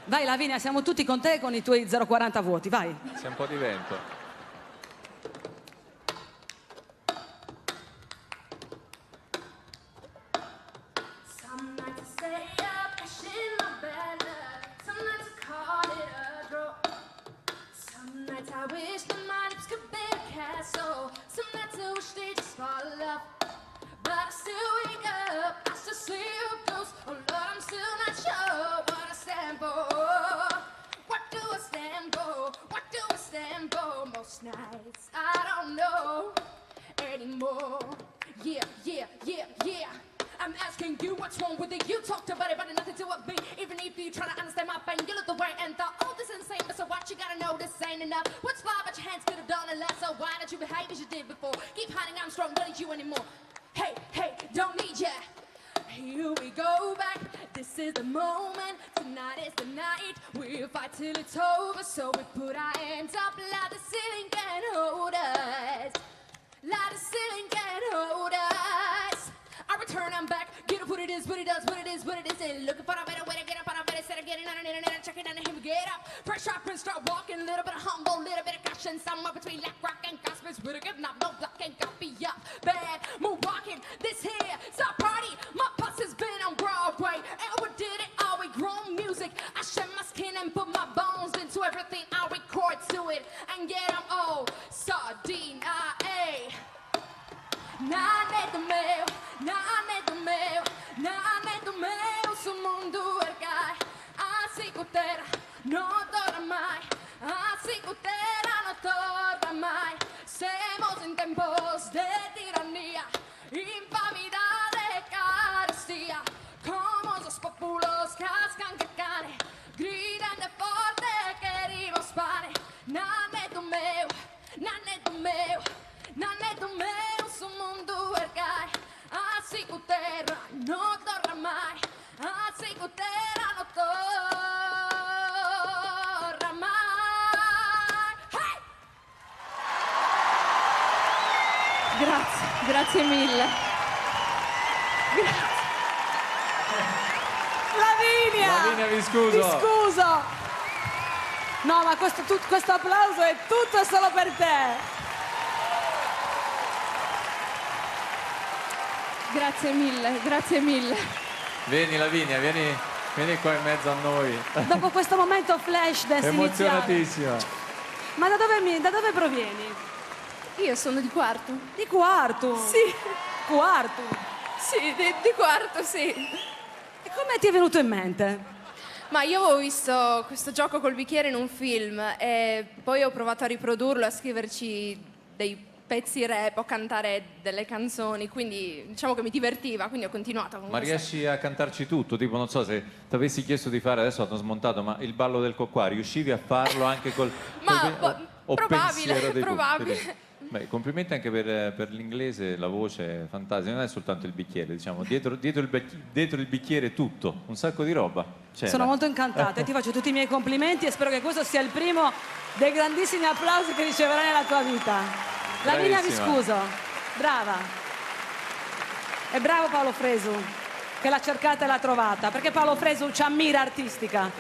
Vai Lavinia, siamo tutti con te con i tuoi 0,40 voti, vai. C'è un po' di vento. Some nights I stay up, wishing my bad luck. Some nights I call it a draw. Some nights I wish that my lips could be a castle. Some nights I wish they just fall off. But I still wake up, I still see your ghost. Oh Lord, I'm still not sure what I stand for. What do I stand for? What do I stand for? Most nights I don't know anymore. Yeah, yeah, yeah, yeah. I'm asking you what's wrong with it. You talked about it, but it nothing to do with me. Even if you try to understand my pain, you look the way and thought, oh, this is insane. But so what? You gotta know this ain't enough. What's far, but your hands could have done it less. So why don't you behave as you did before? Keep hiding, I'm strong, don't need you anymore. Hey, hey, don't need ya. Here we go back. This is the moment. Tonight is the night. We'll fight till it's over. So we put our hands up like the ceiling can't hold us. Like the ceiling can't hold us. I return, I'm back. Get up what it is, what it does, what it is, what it isn't. Looking for a better way to get up on a better set of getting on an internet and checking on him. Get up, fresh up and start walking. A little bit of humble, little bit of caution. Somewhere between left rock and gospel. We're giving up, no block and copy up. Bad, move walking. This here is our party. My bus has been on Broadway. And we did it all. We grown music. I shed my skin and put my bones into everything. I record to it. And get them all. Sardine, Nanetto meu, nanetto meu, nanetto meu, sul mundo ergai, así cutera, no torna mai, así cutera, no torna mai. Semos en tiempos de tiranía, infamidad de carestia, como los populos cascan que cane, gritan de forte querimos pane. Nanetto meu, nanetto meu, nanetto meu, sul mundo ergai, así cutera, no torna mai, así cutera, no torna mai. Hey! Grazie mille. Lavinia, Vi scuso. mi scuso. No, ma questo applauso è tutto solo per te. Grazie mille, grazie mille. Vieni Lavinia, vieni qua in mezzo a noi. Dopo questo momento flash dance iniziale. Emozionatissima. Ma da dove provieni? Io sono di Quarto. Di Quarto? Sì. Quarto? Sì, di Quarto, sì. E come ti è venuto in mente? Ma io avevo visto questo gioco col bicchiere in un film e poi ho provato a riprodurlo, a scriverci dei pezzi rap, a cantare delle canzoni, quindi diciamo che mi divertiva, quindi ho continuato. Ma riesci a cantarci tutto? Tipo, non so se ti avessi chiesto di fare, adesso hanno smontato, ma il ballo del cocco, riuscivi a farlo anche o pensiero dei probabile. tutti? Beh, complimenti anche per l'inglese, la voce fantastica, non è soltanto il bicchiere, diciamo, dietro il bicchiere tutto, un sacco di roba. C'era. Sono molto incantata e ti faccio tutti i miei complimenti e spero che questo sia il primo dei grandissimi applausi che riceverai nella tua vita. Lavinia, vi scuso, brava. E bravo Paolo Fresu, che l'ha cercata e l'ha trovata, perché Paolo Fresu c'ha mira artistica.